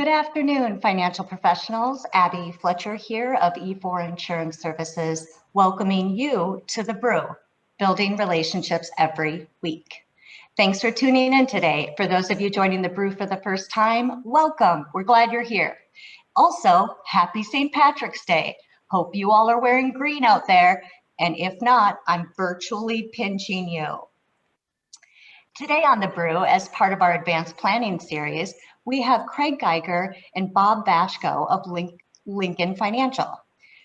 Good afternoon, financial professionals. Abby Fletcher here of E4 Insurance Services, welcoming you to the BREW, Building Relationships Every Week. Thanks for tuning in today. For those of you joining the BREW for the first time, welcome. We're glad you're here. Also, happy St. Patrick's Day. Hope you all are wearing green out there. And if not, I'm virtually pinching you. Today on the BREW, as part of our advanced planning series, we have Craig Geiger and Bob Vashko of Lincoln Financial.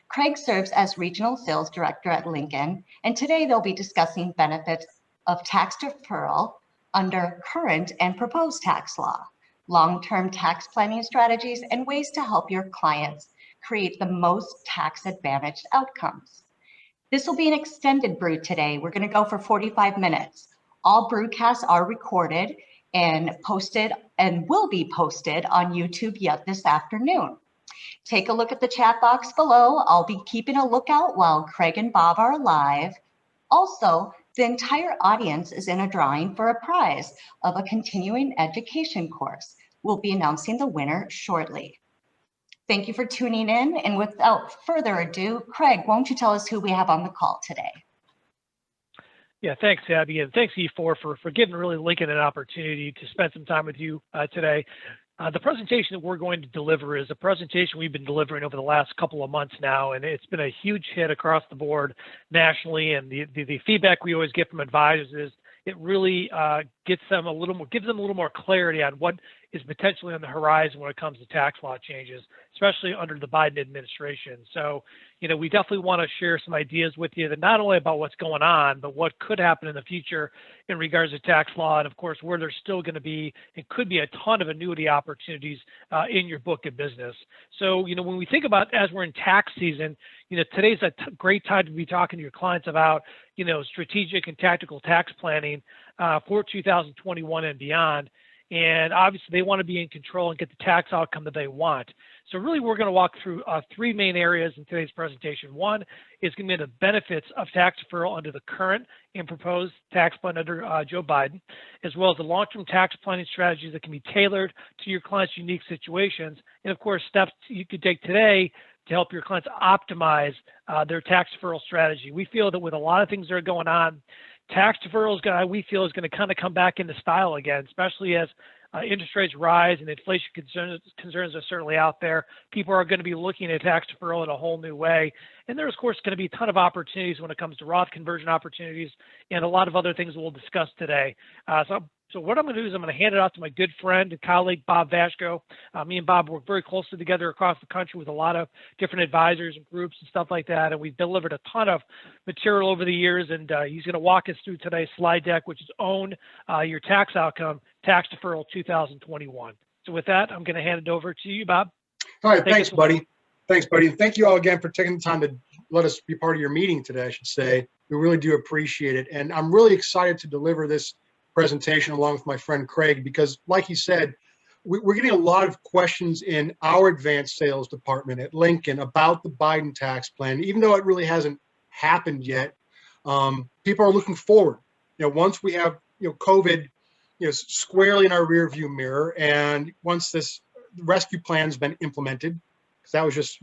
Craig serves as Regional Sales Director at Lincoln, and today they'll be discussing benefits of tax deferral under current and proposed tax law, long-term tax planning strategies, and ways to help your clients create the most tax-advantaged outcomes. This will be an extended BREW today. We're going to go for 45 minutes. All brewcasts are recorded and posted and will be posted on YouTube yet this afternoon. Take a look at the chat box below. I'll be keeping a lookout while Craig and Bob are live. Also, the entire audience is in a drawing for a prize of a continuing education course. We'll be announcing the winner shortly. Thank you for tuning in. And without further ado, Craig, won't you tell us who we have on the call today? Yeah, thanks, Abby, and thanks, E4, for giving really Lincoln an opportunity to spend some time with you today. The presentation that we're going to deliver is a presentation we've been delivering over the last couple of months now, and it's been a huge hit across the board nationally. And the feedback we always get from advisors is it really gives them a little more clarity on what is potentially on the horizon when it comes to tax law changes, especially under the Biden administration. So, we definitely want to share some ideas with you that not only about what's going on, but what could happen in the future in regards to tax law, and of course, where there's still going to be and could be a ton of annuity opportunities in your book of business. So, when we think about as we're in tax season, today's a great time to be talking to your clients about, strategic and tactical tax planning for 2021 and beyond. And obviously, they want to be in control and get the tax outcome that they want. So really, we're going to walk through three main areas in today's presentation. One is going to be the benefits of tax deferral under the current and proposed tax plan under Joe Biden, as well as the long-term tax planning strategies that can be tailored to your client's unique situations. And of course, steps you could take today to help your clients optimize their tax deferral strategy. We feel that with a lot of things that are going on, tax deferral we feel is going to kind of come back into style again, especially as interest rates rise and inflation concerns are certainly out there. People are going to be looking at tax deferral in a whole new way. And there's, of course, going to be a ton of opportunities when it comes to Roth Conversion opportunities and a lot of other things we'll discuss today. So what I'm going to do is I'm going to hand it off to my good friend and colleague, Bob Vashko. Me and Bob work very closely together across the country with a lot of different advisors and groups and stuff like that. And we've delivered a ton of material over the years. And he's going to walk us through today's slide deck, which is Own Your Tax Outcome, Tax Deferral 2021. So with that, I'm going to hand it over to you, Bob. All right. Thanks, buddy. Thanks, buddy. And thank you all again for taking the time to let us be part of your meeting today, I should say. We really do appreciate it. And I'm really excited to deliver this presentation along with my friend Craig, because like he said, we're getting a lot of questions in our advanced sales department at Lincoln about the Biden tax plan. Even though it really hasn't happened yet, people are looking forward. Once we have COVID squarely in our rearview mirror, and once this rescue plan has been implemented, because that was just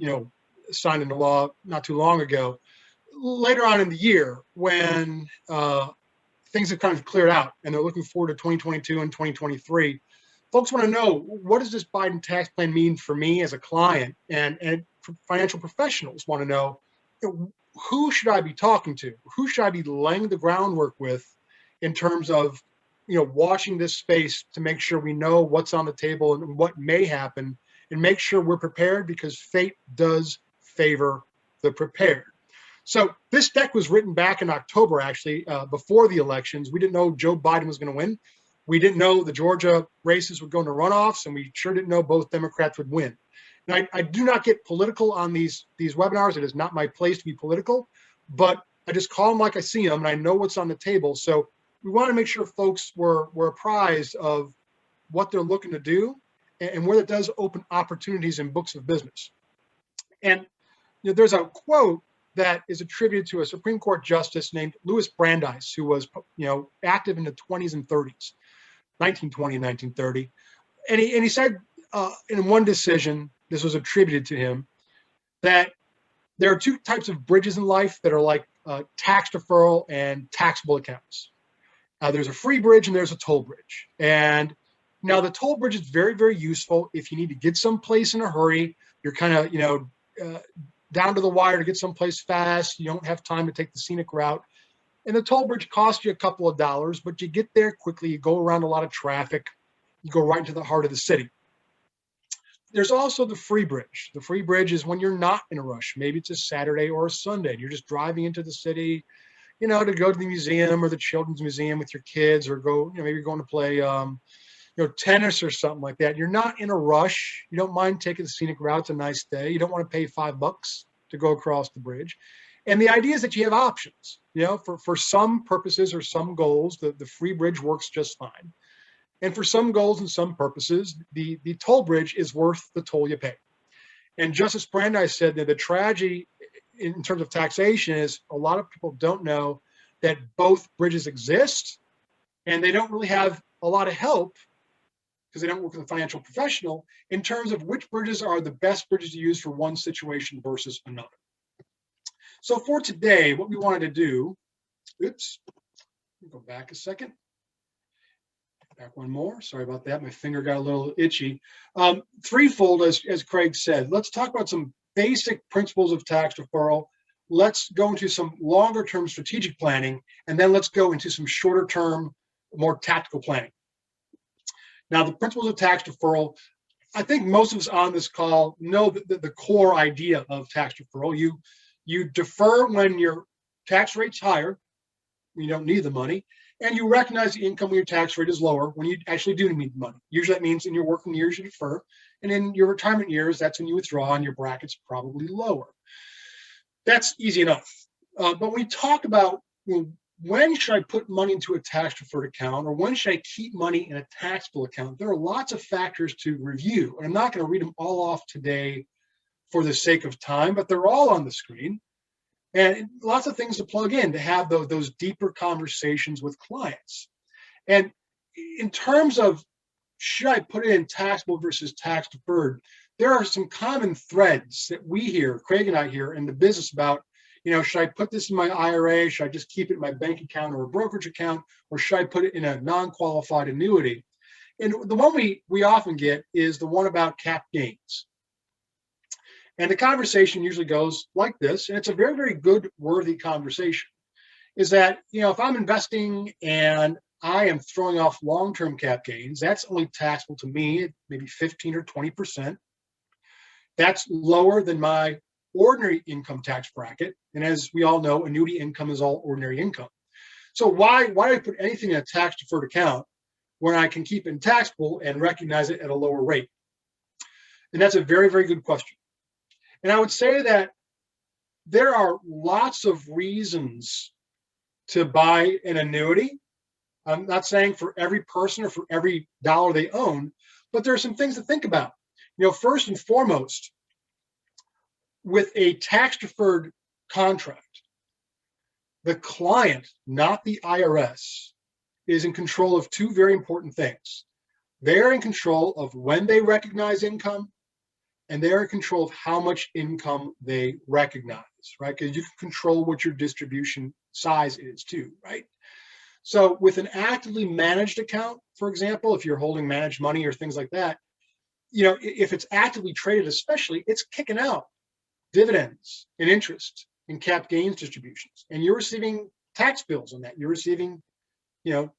signed into law not too long ago, later on in the year when things have kind of cleared out and they're looking forward to 2022 and 2023. Folks want to know, what does this Biden tax plan mean for me as a client? And financial professionals want to know, who should I be talking to? Who should I be laying the groundwork with in terms of, watching this space to make sure we know what's on the table and what may happen, and make sure we're prepared, because fate does favor the prepared. So this deck was written back in October, actually, before the elections. We didn't know Joe Biden was going to win. We didn't know the Georgia races would go into runoffs, and we sure didn't know both Democrats would win. Now, I do not get political on these webinars. It is not my place to be political, but I just call them like I see them, and I know what's on the table. So we want to make sure folks were apprised of what they're looking to do and where it does open opportunities in books of business. And there's a quote that is attributed to a Supreme Court justice named Louis Brandeis, who was, active in the 20s and 30s, 1920 and 1930. And he said, in one decision, this was attributed to him, that there are two types of bridges in life that are like tax deferral and taxable accounts. There's a free bridge and there's a toll bridge. And now the toll bridge is very, very useful if you need to get someplace in a hurry. You're kind of, down to the wire to get someplace fast. You don't have time to take the scenic route. And the toll bridge costs you a couple of dollars, but you get there quickly. You go around a lot of traffic. You go right into the heart of the city. There's also the free bridge. The free bridge is when you're not in a rush. Maybe it's a Saturday or a Sunday, and you're just driving into the city, to go to the museum or the children's museum with your kids, or go, maybe going to play, tennis or something like that. You're not in a rush. You don't mind taking the scenic route. It's a nice day. You don't want to pay $5 to go across the bridge. And the idea is that you have options. For some purposes or some goals, the free bridge works just fine. And for some goals and some purposes, the toll bridge is worth the toll you pay. And Justice Brandeis said that the tragedy in terms of taxation is a lot of people don't know that both bridges exist, and they don't really have a lot of help because they don't work with a financial professional in terms of which bridges are the best bridges to use for one situation versus another. So for today, what we wanted to do, go back a second. Back one more. Sorry about that. My finger got a little itchy. Threefold, as Craig said. Let's talk about some basic principles of tax deferral. Let's go into some longer-term strategic planning, and then let's go into some shorter-term, more tactical planning. Now, the principles of tax deferral, I think most of us on this call know the core idea of tax deferral. You defer when your tax rate's higher, when you don't need the money, and you recognize the income when your tax rate is lower when you actually do need the money. Usually that means in your working years you defer, and in your retirement years, that's when you withdraw and your bracket's probably lower. That's easy enough. But when we talk about when should I put money into a tax deferred account, or when should I keep money in a taxable account, there are lots of factors to review. And I'm not going to read them all off today for the sake of time, but they're all on the screen. And lots of things to plug in to have those deeper conversations with clients. And in terms of should I put it in taxable versus tax deferred, there are some common threads that we hear, Craig and I hear in the business about, should I put this in my IRA? Should I just keep it in my bank account or a brokerage account? Or should I put it in a non-qualified annuity? And the one we often get is the one about cap gains. And the conversation usually goes like this, and it's a very, very good, worthy conversation, is that, if I'm investing and I am throwing off long-term cap gains, that's only taxable to me, maybe 15 or 20%. That's lower than my ordinary income tax bracket. And as we all know, annuity income is all ordinary income. So why do I put anything in a tax-deferred account when I can keep it taxable and recognize it at a lower rate? And that's a very, very good question. And I would say that there are lots of reasons to buy an annuity. I'm not saying for every person or for every dollar they own, but there are some things to think about. First and foremost, with a tax-deferred contract, the client, not the IRS, is in control of two very important things. They're in control of when they recognize income, and they're in control of how much income they recognize, right? Because you can control what your distribution size is too, right? So with an actively managed account, for example, if you're holding managed money or things like that, if it's actively traded especially, it's kicking out dividends and interest and cap gains distributions. And you're receiving tax bills on that. You're receiving,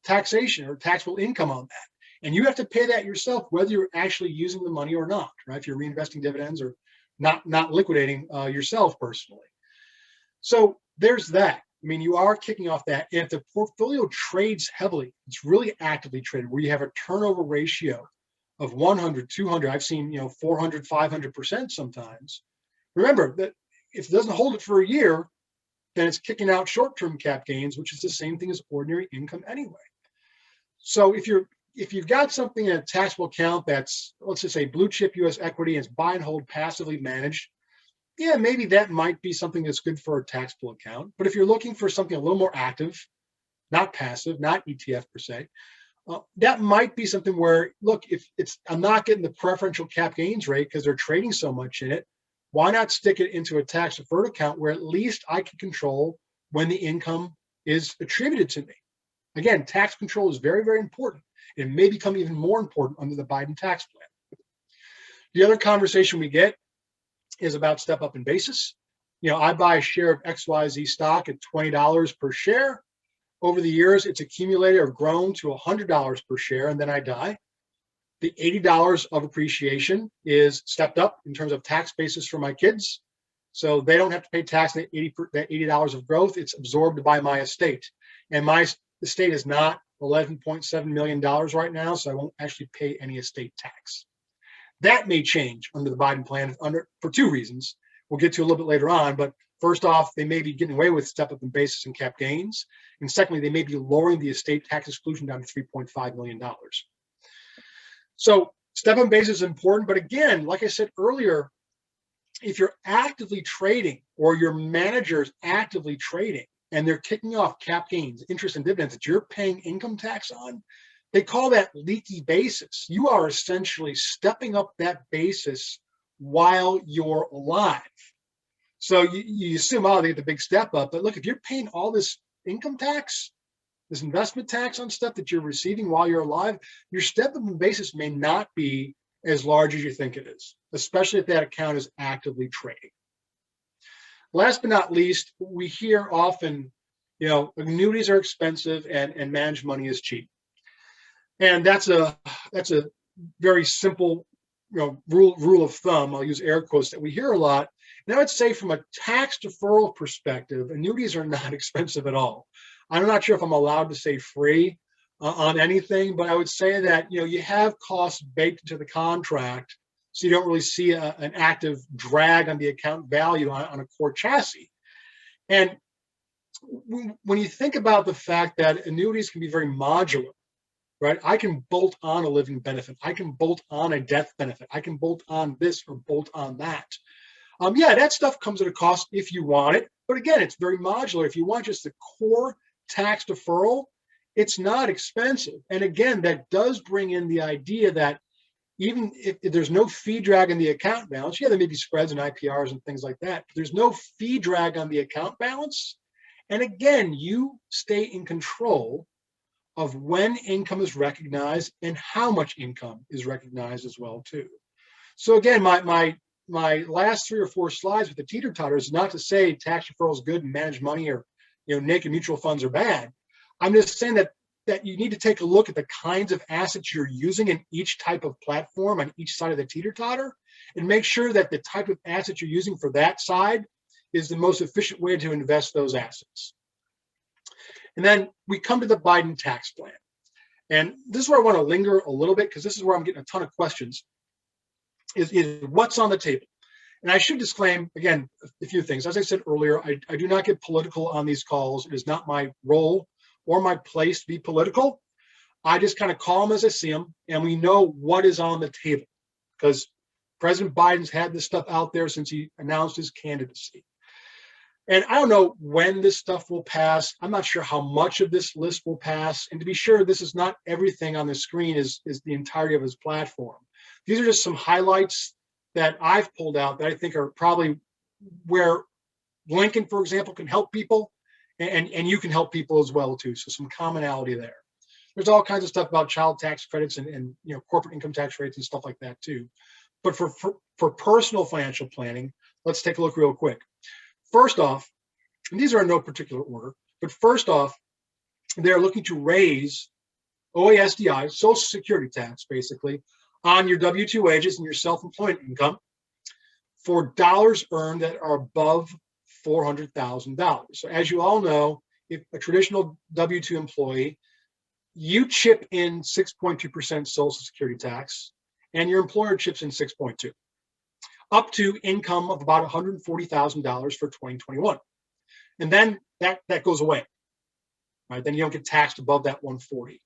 taxation or taxable income on that. And you have to pay that yourself, whether you're actually using the money or not, right? If you're reinvesting dividends or not liquidating yourself personally. So there's that. You are kicking off that. And if the portfolio trades heavily, it's really actively traded, where you have a turnover ratio of 100, 200, I've seen, 400, 500% sometimes. Remember that if it doesn't hold it for a year, then it's kicking out short-term cap gains, which is the same thing as ordinary income anyway. So if you've got something in a taxable account that's, let's just say, blue chip U.S. equity and it's buy and hold passively managed, yeah, maybe that might be something that's good for a taxable account. But if you're looking for something a little more active, not passive, not ETF per se, That might be something where, look, if I'm not getting the preferential cap gains rate because they're trading so much in it, why not stick it into a tax deferred account where at least I can control when the income is attributed to me? Again, tax control is very, very important. It may become even more important under the Biden tax plan. The other conversation we get is about step up in basis. I buy a share of XYZ stock at $20 per share. Over the years, it's accumulated or grown to $100 per share, and then I die. The $80 of appreciation is stepped up in terms of tax basis for my kids. So they don't have to pay tax on that $80 of growth. It's absorbed by my estate. And my estate is not $11.7 million right now, so I won't actually pay any estate tax. That may change under the Biden plan for two reasons. We'll get to a little bit later on, but first off, they may be getting away with step up in basis and cap gains. And secondly, they may be lowering the estate tax exclusion down to $3.5 million. So step up in basis is important. But again, like I said earlier, if you're actively trading or your manager's actively trading and they're kicking off cap gains, interest and dividends that you're paying income tax on, they call that leaky basis. You are essentially stepping up that basis while you're alive. So you assume, oh, they get the big step up. But look, if you're paying all this income tax, this investment tax on stuff that you're receiving while you're alive, your step up in basis may not be as large as you think it is, especially if that account is actively trading. Last but not least, we hear often, annuities are expensive and managed money is cheap. And that's a very simple rule of thumb, I'll use air quotes, that we hear a lot. And I would say from a tax deferral perspective, annuities are not expensive at all. I'm not sure if I'm allowed to say free on anything, but I would say that, you have costs baked into the contract, so you don't really see an active drag on the account value on a core chassis. And when you think about the fact that annuities can be very modular, right? I can bolt on a living benefit. I can bolt on a death benefit. I can bolt on this or bolt on that. That stuff comes at a cost if you want it. But again, it's very modular. If you want just the core tax deferral, it's not expensive. And again, that does bring in the idea that even if there's no fee drag on the account balance, there may be spreads and IPRs and things like that. But there's no fee drag on the account balance. And again, you stay in control of when income is recognized and how much income is recognized as well too. So again, my last 3 or 4 slides with the teeter-totter is not to say tax deferral is good and managed money or naked mutual funds are bad. I'm just saying that you need to take a look at the kinds of assets you're using in each type of platform on each side of the teeter-totter and make sure that the type of asset you're using for that side is the most efficient way to invest those assets. And then we come to the Biden tax plan. And this is where I want to linger a little bit because this is where I'm getting a ton of questions, is what's on the table. And I should disclaim, again, a few things. As I said earlier, I do not get political on these calls. It is not my role or my place to be political. I just kind of call them as I see them, and we know what is on the table because President Biden's had this stuff out there since he announced his candidacy. And I don't know when this stuff will pass. I'm not sure how much of this list will pass. And to be sure, this is not everything on the screen is the entirety of his platform. These are just some highlights that I've pulled out that I think are probably where Lincoln, for example, can help people and you can help people as well too. So some commonality there. There's all kinds of stuff about child tax credits and corporate income tax rates and stuff like that too. But for personal financial planning, let's take a look real quick. First off, and these are in no particular order, but first off, they're looking to raise OASDI, Social Security tax, basically, on your W-2 wages and your self-employment income for dollars earned that are above $400,000. So as you all know, if a traditional W-2 employee, you chip in 6.2% Social Security tax, and your employer chips in 6.2%. Up to income of about $140,000 for 2021. And then that goes away, right? Then you don't get taxed above that 140.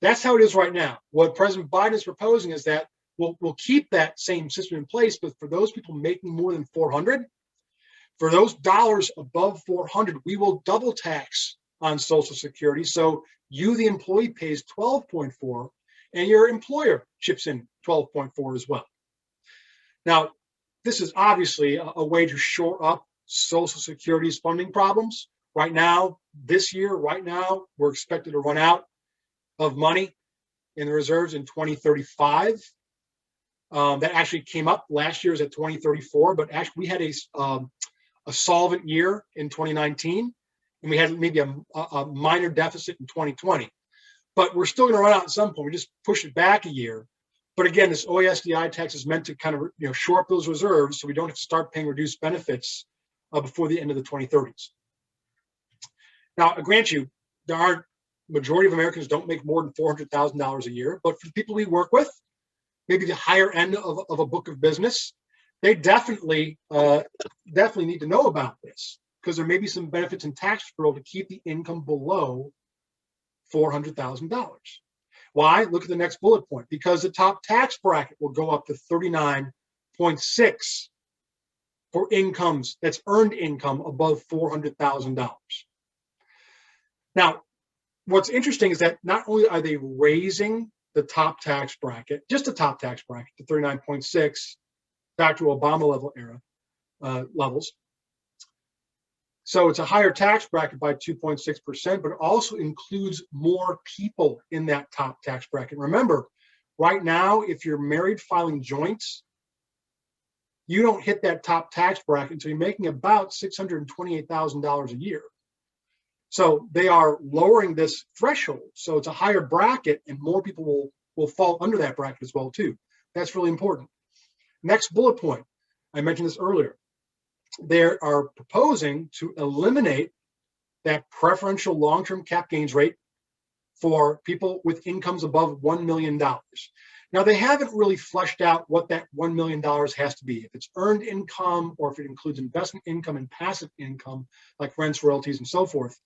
That's how it is right now. What President Biden is proposing is that we'll keep that same system in place, but for those people making more than 400, for those dollars above 400, we will double tax on Social Security. So you, the employee, pays 12.4, and your employer chips in 12.4 as well. Now, this is obviously a way to shore up Social Security's funding problems. Right now, we're expected to run out of money in the reserves in 2035. That actually came up last year, is at 2034, but actually we had a solvent year in 2019, and we had maybe a minor deficit in 2020. But we're still going to run out at some point. We just push it back a year. But again, this OASDI tax is meant to kind of shore up those reserves so we don't have to start paying reduced benefits before the end of the 2030s. Now, I grant you, majority of Americans don't make more than $400,000 a year, but for the people we work with, maybe the higher end of a book of business, they definitely need to know about this, because there may be some benefits in tax deferral to keep the income below $400,000. Why? Look at the next bullet point. Because the top tax bracket will go up to 39.6 for incomes that's earned income above $400,000. Now, what's interesting is that not only are they raising the top tax bracket, just the top tax bracket to 39.6, back to Obama level era levels. So it's a higher tax bracket by 2.6%, but it also includes more people in that top tax bracket. Remember, right now, if you're married filing joints, you don't hit that top tax bracket until you're making about $628,000 a year. So they are lowering this threshold. So it's a higher bracket, and more people will fall under that bracket as well, too. That's really important. Next bullet point, I mentioned this earlier. They are proposing to eliminate that preferential long-term cap gains rate for people with incomes above $1 million. Now, they haven't really fleshed out what that $1 million has to be, if it's earned income or if it includes investment income and passive income, like rents, royalties, and so forth.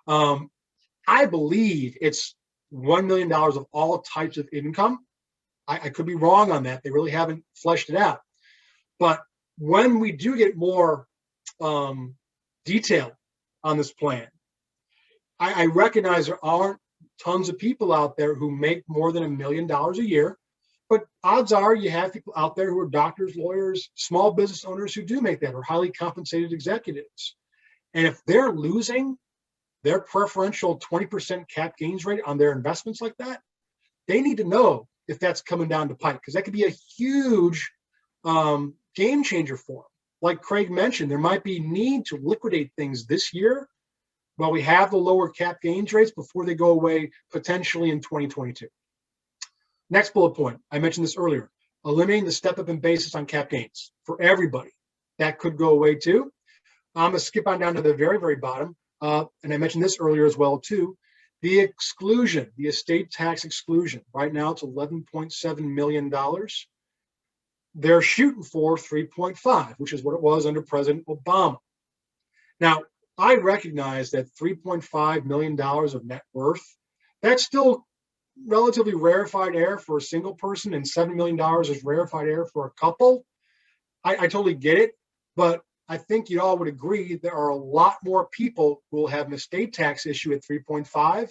I believe it's $1 million of all types of income. I could be wrong on that. They really haven't fleshed it out. But when we do get more detail on this plan, I recognize there aren't tons of people out there who make more than $1 million a year, but odds are you have people out there who are doctors, lawyers, small business owners who do make that, or highly compensated executives. And if they're losing their preferential 20% cap gains rate on their investments like that, they need to know if that's coming down the pipe, because that could be a huge game changer for them. Like Craig mentioned, there might be need to liquidate things this year while we have the lower cap gains rates before they go away potentially in 2022. Next bullet point, I mentioned this earlier, eliminating the step up in basis on cap gains for everybody. That could go away too. I'm gonna skip on down to the very, very bottom. And I mentioned this earlier as well too. The exclusion, the estate tax exclusion, right now it's $11.7 million. They're shooting for 3.5, which is what it was under President Obama. Now, I recognize that $3.5 million of net worth, that's still relatively rarefied air for a single person, and $7 million is rarefied air for a couple. I totally get it, but I think you all would agree there are a lot more people who will have an estate tax issue at 3.5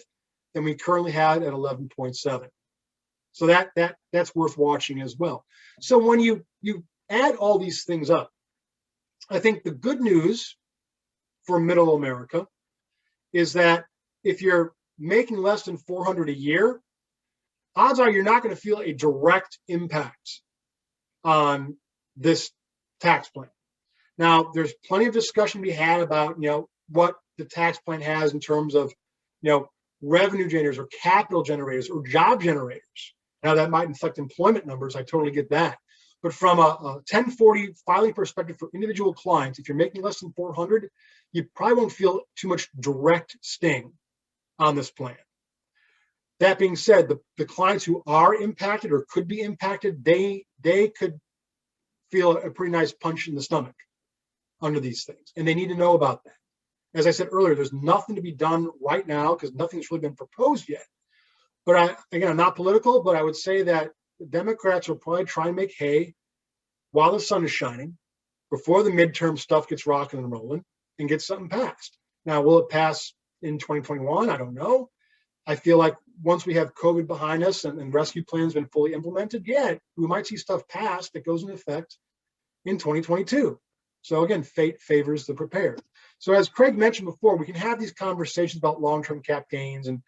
than we currently had at 11.7. So that's worth watching as well. So when you add all these things up, I think the good news for middle America is that if you're making less than $400 a year, odds are you're not going to feel a direct impact on this tax plan. Now, there's plenty of discussion to be had about, what the tax plan has in terms of, revenue generators or capital generators or job generators. Now, that might affect employment numbers. I totally get that. But from a 1040 filing perspective for individual clients, if you're making less than 400, you probably won't feel too much direct sting on this plan. That being said, the clients who are impacted or could be impacted, they could feel a pretty nice punch in the stomach under these things, and they need to know about that. As I said earlier, there's nothing to be done right now because nothing's really been proposed yet. But I'm not political, but I would say that the Democrats will probably try and make hay while the sun is shining before the midterm stuff gets rocking and rolling and get something passed. Now, will it pass in 2021? I don't know. I feel like once we have COVID behind us and rescue plans been fully implemented, yeah, we might see stuff passed that goes into effect in 2022. So again, fate favors the prepared. So as Craig mentioned before, we can have these conversations about long-term cap gains and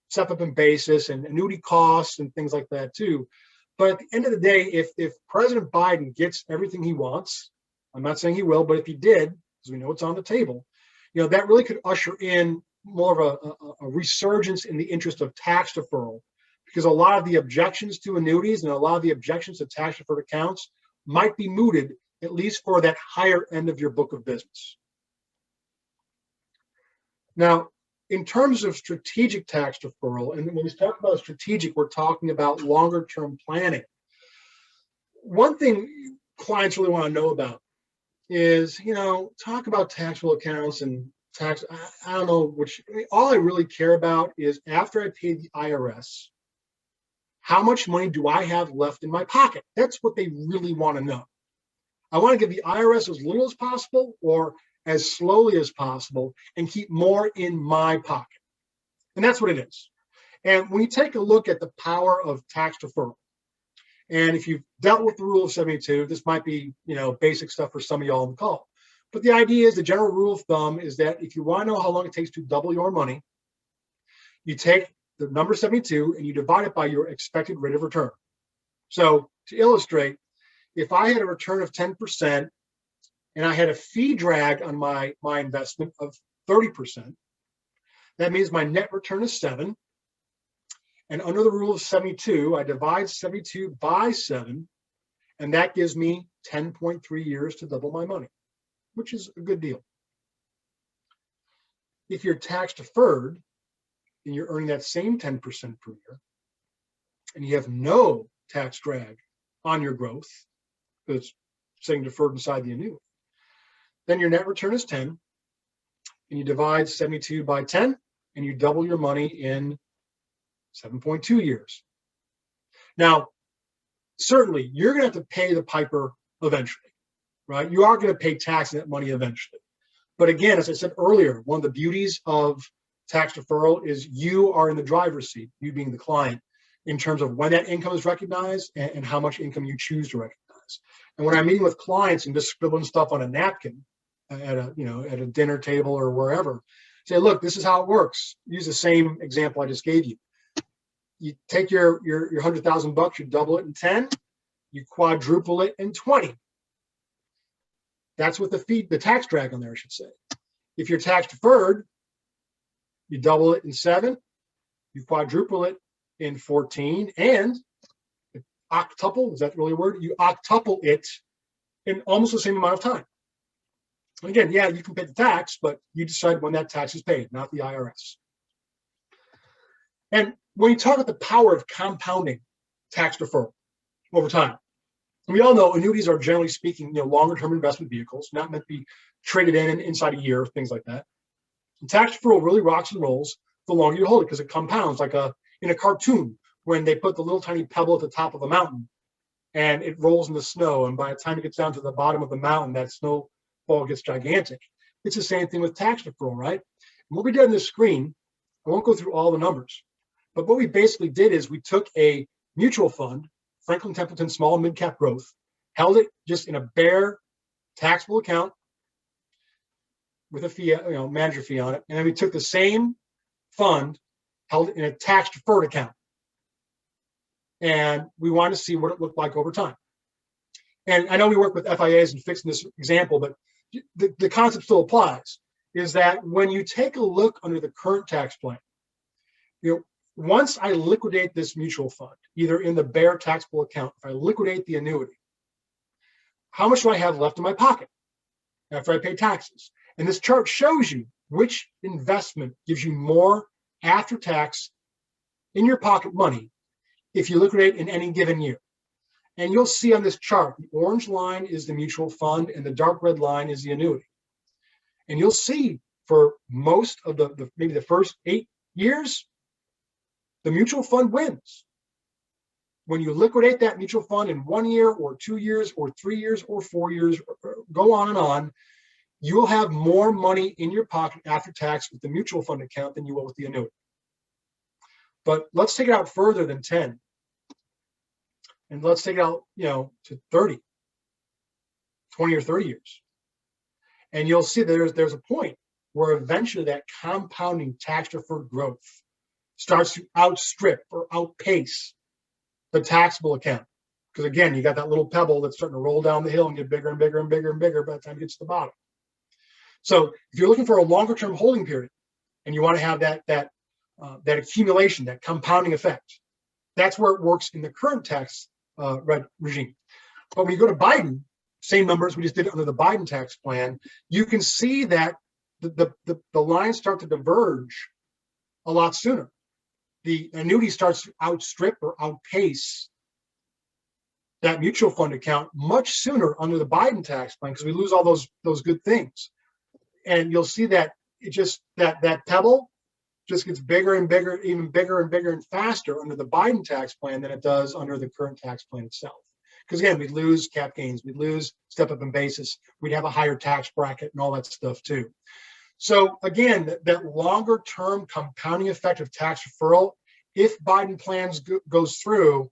step up in basis and annuity costs and things like that too. But at the end of the day, if President Biden gets everything he wants, I'm not saying he will, but if he did, because we know it's on the table, that really could usher in more of a resurgence in the interest of tax deferral, because a lot of the objections to annuities and a lot of the objections to tax deferred accounts might be mooted, at least for that higher end of your book of business. Now, in terms of strategic tax deferral, and when we talk about strategic, we're talking about longer term planning. One thing clients really want to know about is, talk about taxable accounts and tax. I don't know all I really care about is after I pay the IRS, how much money do I have left in my pocket? That's what they really want to know. I want to give the IRS as little as possible or as slowly as possible and keep more in my pocket. And that's what it is. And when you take a look at the power of tax deferral, and if you've dealt with the rule of 72, this might be, basic stuff for some of y'all on the call. But the idea is, the general rule of thumb is that if you want to know how long it takes to double your money, you take the number 72 and you divide it by your expected rate of return. So to illustrate, if I had a return of 10% and I had a fee drag on my investment of 30%, that means my net return is 7. And under the rule of 72, I divide 72 by 7, and that gives me 10.3 years to double my money, which is a good deal. If you're tax deferred and you're earning that same 10% per year, and you have no tax drag on your growth, because it's saying deferred inside the annuity, then your net return is 10, and you divide 72 by 10, and you double your money in 7.2 years. Now, certainly, you're going to have to pay the piper eventually, right? You are going to pay tax on that money eventually. But again, as I said earlier, one of the beauties of tax deferral is you are in the driver's seat, you being the client, in terms of when that income is recognized and how much income you choose to recognize. And when I'm meeting with clients and just scribbling stuff on a napkin at a dinner table or wherever, say, look, this is how it works. Use the same example I just gave you. You take your $100,000, you double it in 10, you quadruple it in 20. That's what the tax drag on there, I should say. If you're tax deferred, you double it in 7, you quadruple it in 14, and octuple, is that really a word? You octuple it in almost the same amount of time. And again, yeah, you can pay the tax, but you decide when that tax is paid, not the IRS. And when you talk about the power of compounding tax deferral over time, we all know annuities are, generally speaking, longer term investment vehicles, not meant to be traded in inside a year, things like that. And tax deferral really rocks and rolls the longer you hold it, because it compounds like in a cartoon when they put the little tiny pebble at the top of a mountain and it rolls in the snow, and by the time it gets down to the bottom of the mountain, that snowball gets gigantic. It's the same thing with tax deferral, right? And what we did on this screen, I won't go through all the numbers, but what we basically did is we took a mutual fund, Franklin Templeton Small and Mid Cap Growth, held it just in a bare taxable account with a fee, manager fee on it, and then we took the same fund, held it in a tax deferred account, and we wanted to see what it looked like over time. And I know we work with FIAs and fixing this example, but the concept still applies, is that when you take a look under the current tax plan, once I liquidate this mutual fund, either in the bare taxable account, if I liquidate the annuity, how much do I have left in my pocket after I pay taxes? And this chart shows you which investment gives you more after tax in your pocket money if you liquidate in any given year. And you'll see on this chart, the orange line is the mutual fund and the dark red line is the annuity. And you'll see for most of maybe the first 8 years, the mutual fund wins. When you liquidate that mutual fund in 1 year or 2 years or 3 years or 4 years, or go on and on, you will have more money in your pocket after tax with the mutual fund account than you will with the annuity. But let's take it out further than 10. And let's take it out, to 30, 20 or 30 years. And you'll see there's a point where eventually that compounding tax deferred growth starts to outstrip or outpace the taxable account. Because again, you got that little pebble that's starting to roll down the hill and get bigger and bigger and bigger and bigger by the time it gets to the bottom. So if you're looking for a longer term holding period and you want to have that accumulation, that compounding effect, that's where it works in the current tax regime. But when you go to Biden, same numbers we just did under the Biden tax plan, you can see that the lines start to diverge a lot sooner. The annuity starts to outstrip or outpace that mutual fund account much sooner under the Biden tax plan because we lose all those good things. And you'll see that it just that pebble just gets bigger and bigger, even bigger and bigger and faster under the Biden tax plan than it does under the current tax plan itself. Because again, we'd lose cap gains, we'd lose step up in basis, we'd have a higher tax bracket and all that stuff too. So again, that longer term compounding effect of tax deferral, if Biden plans goes through,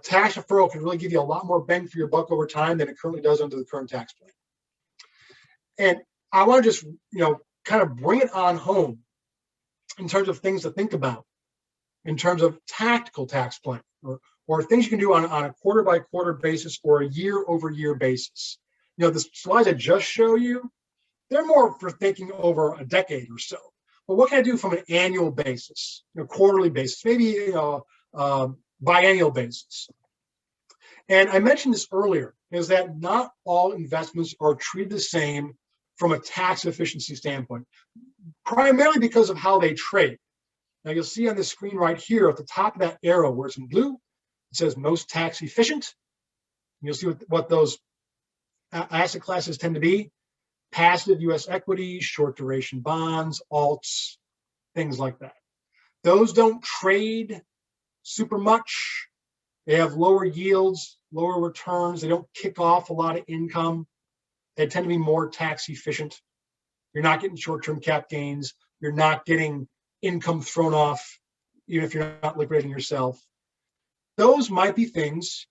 tax deferral can really give you a lot more bang for your buck over time than it currently does under the current tax plan. And I want to just, kind of bring it on home in terms of things to think about, in terms of tactical tax planning or things you can do on a quarter by quarter basis or a year over year basis. The slides I just show you, they're more for thinking over a decade or so. But what can I do from an annual basis, quarterly basis, maybe biennial basis? And I mentioned this earlier, is that not all investments are treated the same from a tax efficiency standpoint, primarily because of how they trade. Now you'll see on the screen right here at the top of that arrow where it's in blue, it says most tax efficient. You'll see what those asset classes tend to be: passive U.S. equities, short duration bonds, alts, things like that. Those don't trade super much. They have lower yields, lower returns. They don't kick off a lot of income. They tend to be more tax efficient. You're not getting short-term cap gains. You're not getting income thrown off, even if you're not liquidating yourself. Those might be things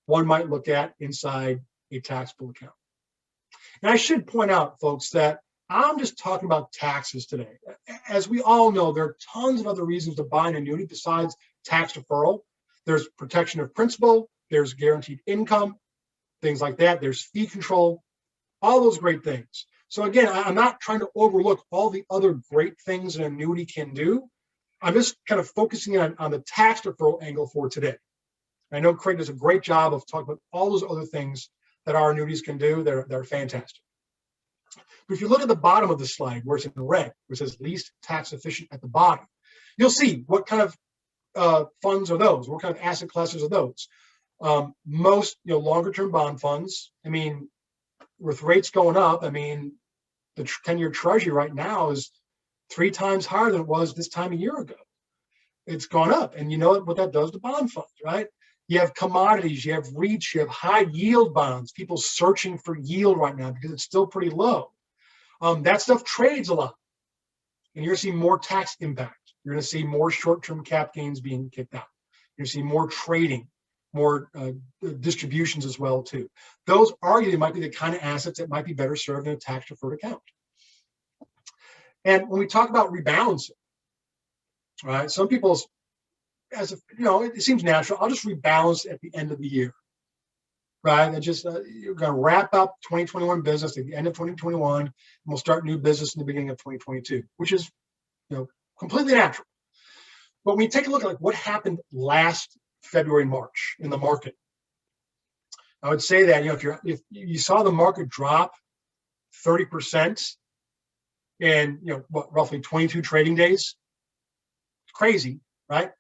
one might look at inside a taxable account. And I should point out, folks, that I'm just talking about taxes today. As we all know, there are tons of other reasons to buy an annuity besides tax deferral. There's protection of principal, there's guaranteed income, things like that. There's fee control, all those great things. So again, I'm not trying to overlook all the other great things an annuity can do. I'm just kind of focusing on the tax deferral angle for today. I know Craig does a great job of talking about all those other things that our annuities can do. They're fantastic. But if you look at the bottom of the slide where it's in red, where it says least tax efficient at the bottom, you'll see what kind of funds are those, what kind of asset classes are those. Most longer term bond funds. I mean, with rates going up, I mean, the 10-year treasury right now is 3 times higher than it was this time a year ago. It's gone up, and you know what that does to bond funds, right? You have commodities, you have REITs, you have high yield bonds, people searching for yield right now because it's still pretty low. That stuff trades a lot, and you're going to see more tax impact. You're going to see more short-term cap gains being kicked out. You're going to see more trading, more distributions as well too. Those arguably might be the kind of assets that might be better served in a tax-deferred account. And when we talk about rebalancing, right? Some people's, it seems natural. I'll just rebalance at the end of the year, right? And just you're going to wrap up 2021 business at the end of 2021, and we'll start new business in the beginning of 2022, which is, completely natural. But when you take a look at what happened last February, March in the market, I would say that if you saw the market drop 30% in roughly 22 trading days, it's crazy, right?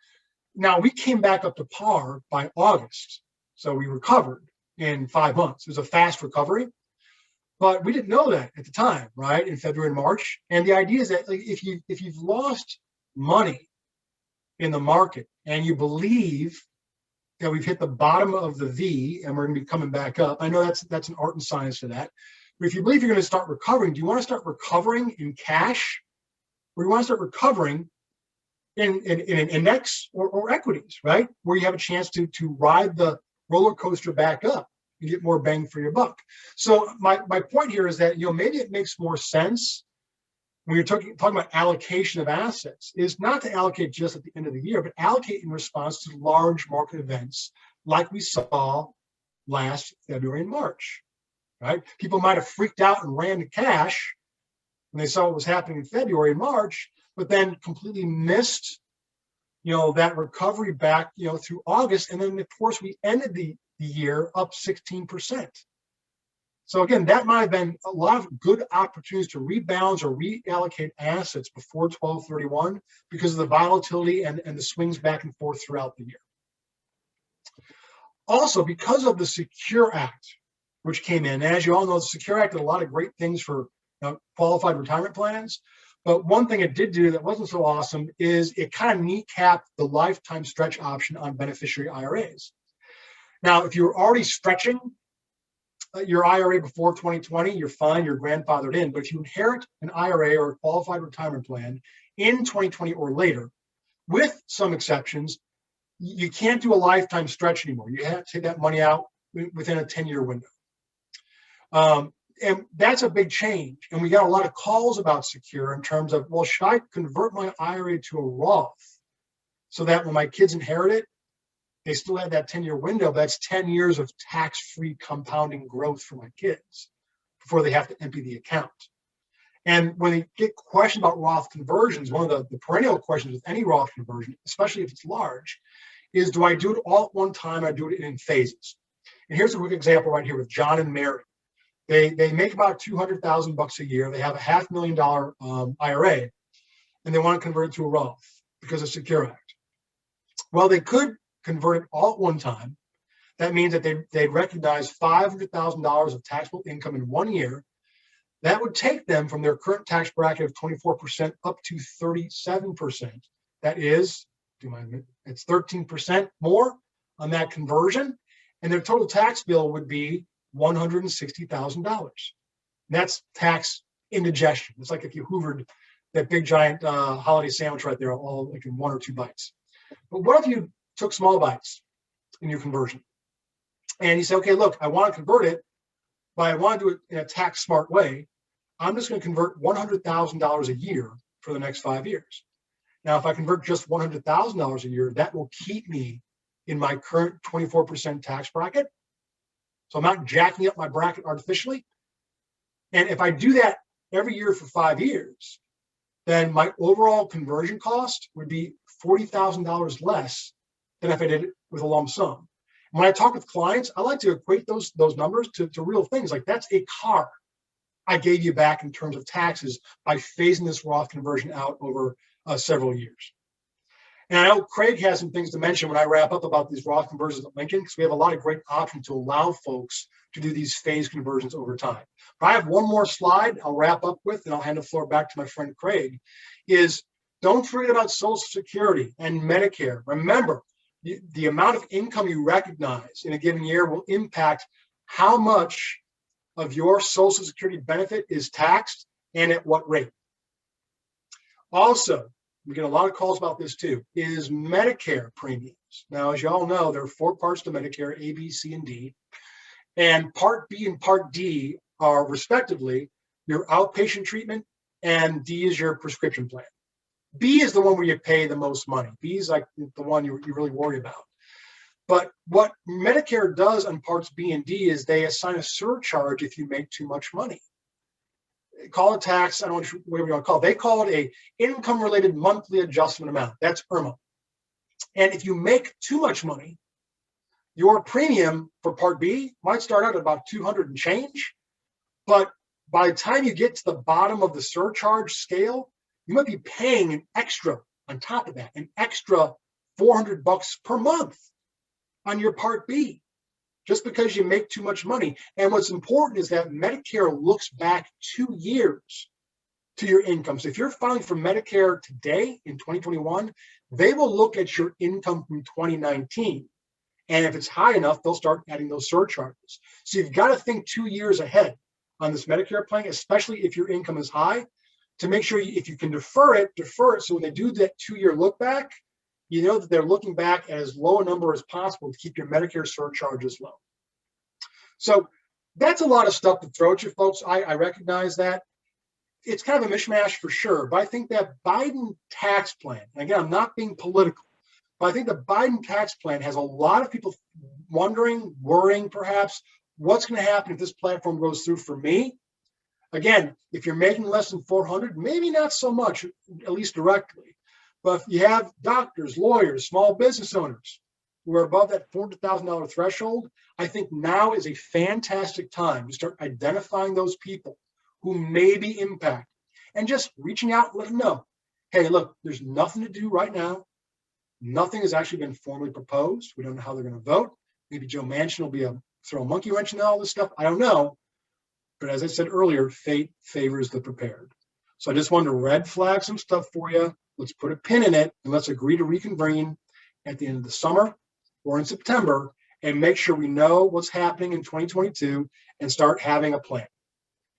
Now we came back up to par by August, so we recovered in 5 months. It was a fast recovery, but we didn't know that at the time, right? In February and March, and the idea is that if you've lost money in the market and you believe that we've hit the bottom of the V and we're going to be coming back up. I know that's an art and science to that, But if you believe you're going to start recovering, do you want to start recovering in cash, or do you want to start recovering in an index or equities, right? Where you have a chance to ride the roller coaster back up and get more bang for your buck. So my point here is that, maybe it makes more sense when you're talking about allocation of assets is not to allocate just at the end of the year, but allocate in response to large market events like we saw last February and March, right? People might have freaked out and ran to cash when they saw what was happening in February and March, but then completely missed, that recovery back, through August. And then, of course, we ended the year up 16%. So again, that might have been a lot of good opportunities to rebalance or reallocate assets before 12/31 because of the volatility and the swings back and forth throughout the year. Also, because of the Secure Act, which came in, as you all know, the Secure Act did a lot of great things for qualified retirement plans. But one thing it did do that wasn't so awesome is it kind of kneecapped the lifetime stretch option on beneficiary IRAs. Now, if you're already stretching your IRA before 2020, you're fine, you're grandfathered in. But if you inherit an IRA or a qualified retirement plan in 2020 or later, with some exceptions, you can't do a lifetime stretch anymore. You have to take that money out within a 10-year window. And that's a big change. And we got a lot of calls about Secure in terms of, well, should I convert my IRA to a Roth so that when my kids inherit it, they still have that 10-year window? That's 10 years of tax-free compounding growth for my kids before they have to empty the account. And when they get questions about Roth conversions, one of the perennial questions with any Roth conversion, especially if it's large, is do I do it all at one time or do it in phases? And here's a quick example right here with John and Mary. They make about $200,000 a year. They have a $500,000 IRA, and they want to convert it to a Roth because of Secure Act. Well, they could convert it all at one time. That means that they'd recognize $500,000 of taxable income in 1 year. That would take them from their current tax bracket of 24% up to 37%. That is, it's 13% more on that conversion, and their total tax bill would be $160,000. That's tax indigestion. It's like if you hoovered that big giant holiday sandwich right there, all like in 1 or 2 bites. But what if you took small bites in your conversion? And you say, okay, look, I want to convert it, but I want to do it in a tax smart way. I'm just going to convert $100,000 a year for the next 5 years. Now, if I convert just $100,000 a year, that will keep me in my current 24% tax bracket. So I'm not jacking up my bracket artificially. And if I do that every year for 5 years, then my overall conversion cost would be $40,000 less than if I did it with a lump sum. When I talk with clients, I like to equate those numbers to real things. Like, that's a car I gave you back in terms of taxes by phasing this Roth conversion out over several years. And I know Craig has some things to mention when I wrap up about these Roth conversions at Lincoln, because we have a lot of great options to allow folks to do these phase conversions over time. But I have one more slide I'll wrap up with, and I'll hand the floor back to my friend Craig, is don't forget about Social Security and Medicare. Remember, the amount of income you recognize in a given year will impact how much of your Social Security benefit is taxed and at what rate. Also, we get a lot of calls about this too, is Medicare premiums. Now, as you all know, there are 4 parts to Medicare, A, B, C, and D. And Part B and Part D are respectively your outpatient treatment, and D is your prescription plan. B is the one where you pay the most money. B is like the one you really worry about. But what Medicare does on Parts B and D is they assign a surcharge if you make too much money. Call it tax, I don't know whatever you want to call it. They call it a income-related monthly adjustment amount. That's IRMA. And if you make too much money, your premium for Part B might start out at about $200 and change. But by the time you get to the bottom of the surcharge scale, you might be paying an extra on top of that, an extra $400 per month on your Part B, just because you make too much money. And what's important is that Medicare looks back 2 years to your income. So if you're filing for Medicare today in 2021, they will look at your income from 2019. And if it's high enough, they'll start adding those surcharges. So you've got to think 2 years ahead on this Medicare plan, especially if your income is high, to make sure if you can defer it. So when they do that 2-year look back, you know that they're looking back at as low a number as possible to keep your Medicare surcharges low. So that's a lot of stuff to throw at you, folks. I recognize that. It's kind of a mishmash for sure, but I think that Biden tax plan, and again, I'm not being political, but I think the Biden tax plan has a lot of people wondering, worrying perhaps, what's going to happen if this platform goes through for me? Again, if you're making less than 400, maybe not so much, at least directly. But if you have doctors, lawyers, small business owners who are above that $400,000 threshold, I think now is a fantastic time to start identifying those people who may be impacted and just reaching out and let them know, hey, look, there's nothing to do right now. Nothing has actually been formally proposed. We don't know how they're going to vote. Maybe Joe Manchin will throw a monkey wrench into all this stuff. I don't know. But as I said earlier, fate favors the prepared. So I just wanted to red flag some stuff for you. Let's put a pin in it and let's agree to reconvene at the end of the summer or in September and make sure we know what's happening in 2022 and start having a plan.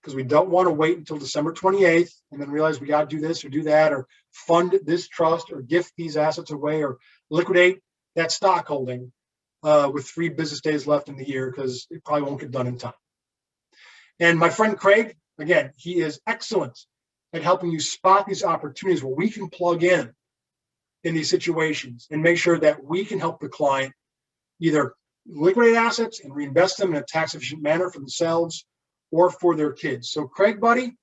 Because we don't want to wait until December 28th and then realize we got to do this or do that or fund this trust or gift these assets away or liquidate that stock holding with 3 business days left in the year, because it probably won't get done in time. And my friend Craig, again, he is excellent at helping you spot these opportunities where we can plug in these situations and make sure that we can help the client either liquidate assets and reinvest them in a tax efficient manner for themselves or for their kids. So Craig, buddy,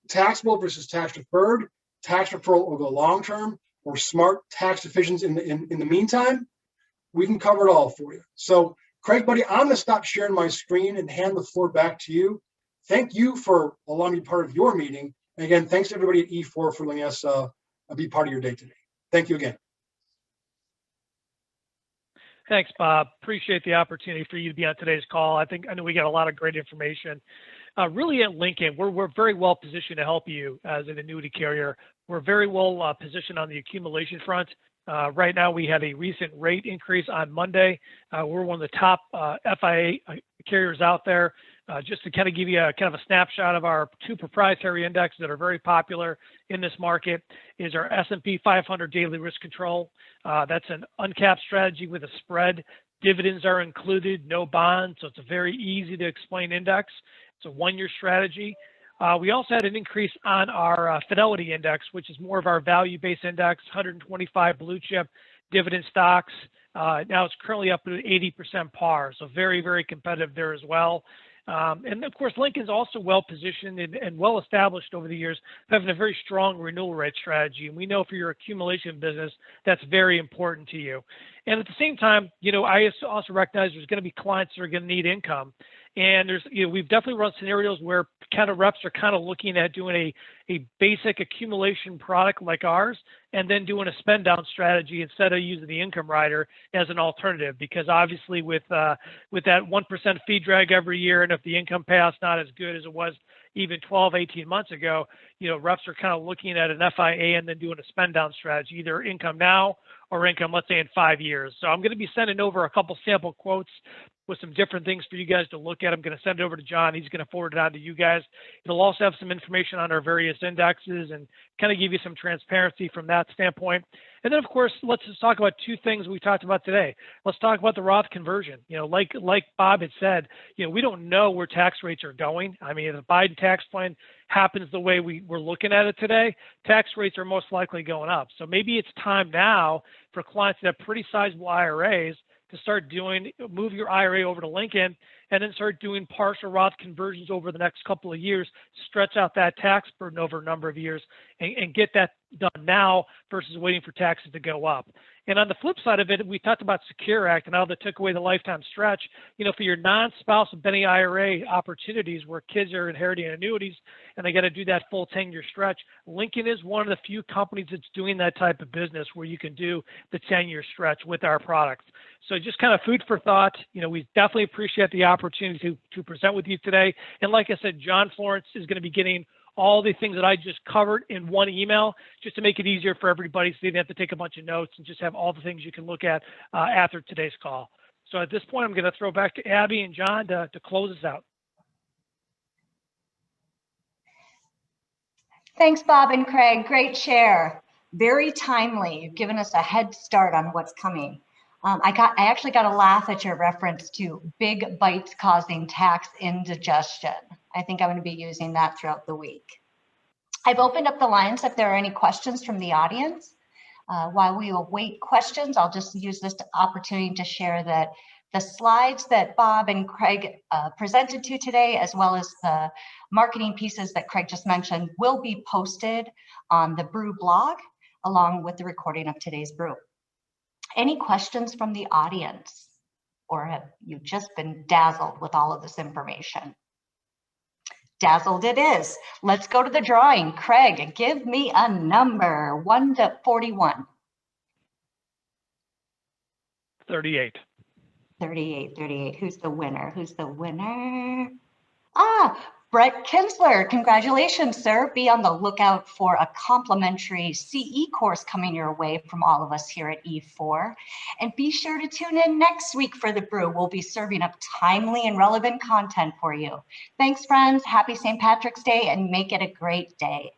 taxable versus tax deferred, tax deferral over the long term, or smart tax decisions in the meantime, we can cover it all for you. So Craig, buddy, I'm going to stop sharing my screen and hand the floor back to you. Thank you for allowing me part of your meeting. And again, thanks to everybody at E4 for letting us be part of your day today. Thank you again. Thanks, Bob. Appreciate the opportunity for you to be on today's call. I know we got a lot of great information. Really at Lincoln, we're very well positioned to help you as an annuity carrier. We're very well positioned on the accumulation front. Right now, we had a recent rate increase on Monday. We're one of the top FIA carriers out there. Just to kind of give you a snapshot of our 2 proprietary indexes that are very popular in this market is our S&P 500 Daily Risk Control. That's an uncapped strategy with a spread. Dividends are included, no bonds, so it's a very easy to explain index. It's a 1-year strategy. We also had an increase on our Fidelity Index, which is more of our value-based index, 125 blue chip dividend stocks. Now it's currently up to 80% par, so very, very competitive there as well. And of course, Lincoln's also well positioned and well established over the years, having a very strong renewal rate strategy. And we know for your accumulation business, that's very important to you. And at the same time, I also recognize there's going to be clients that are going to need income. And we've definitely run scenarios where kind of reps are kind of looking at doing a basic accumulation product like ours, and then doing a spend down strategy instead of using the income rider as an alternative. Because obviously with that 1% fee drag every year, and if the income payout's not as good as it was even 12, 18 months ago, reps are kind of looking at an FIA and then doing a spend down strategy, either income now or income, let's say, in 5 years. So I'm going to be sending over a couple sample quotes with some different things for you guys to look at. I'm going to send it over to John. He's going to forward it on to you guys. It'll also have some information on our various indexes and kind of give you some transparency from that standpoint. And then, of course, let's just talk about 2 things we talked about today. Let's talk about the Roth conversion. Like Bob had said, we don't know where tax rates are going. I mean, if the Biden tax plan happens the way we're looking at it today, tax rates are most likely going up. So maybe it's time now for clients that have pretty sizable IRAs to start move your IRA over to Lincoln and then start doing partial Roth conversions over the next couple of years, stretch out that tax burden over a number of years and get that done now versus waiting for taxes to go up. And on the flip side of it, we talked about Secure Act and how they took away the lifetime stretch. For your non-spouse and Benny IRA opportunities where kids are inheriting annuities and they got to do that full 10-year stretch, Lincoln is one of the few companies that's doing that type of business where you can do the 10-year stretch with our products. So just kind of food for thought. We definitely appreciate the opportunity to present with you today. And like I said, John Florence is going to be getting all the things that I just covered in one email, just to make it easier for everybody so they don't have to take a bunch of notes and just have all the things you can look at after today's call. So at this point, I'm going to throw back to Abby and John to close us out. Thanks, Bob and Craig. Great share. Very timely. You've given us a head start on what's coming. I actually got a laugh at your reference to big bites causing tax indigestion. I think I'm going to be using that throughout the week. I've opened up the lines if there are any questions from the audience. While we await questions, I'll just use this opportunity to share that the slides that Bob and Craig presented to today, as well as the marketing pieces that Craig just mentioned, will be posted on the BREW blog, along with the recording of today's BREW. Any questions from the audience, or have you just been dazzled with all of this information? Dazzled it is. Let's go to the drawing. Craig, give me a number, 1 to 41. 38. 38. Who's the winner? Who's the winner? Brett Kinsler. Congratulations, sir. Be on the lookout for a complimentary CE course coming your way from all of us here at E4. And be sure to tune in next week for the BREW. We'll be serving up timely and relevant content for you. Thanks, friends. Happy St. Patrick's Day, and make it a great day.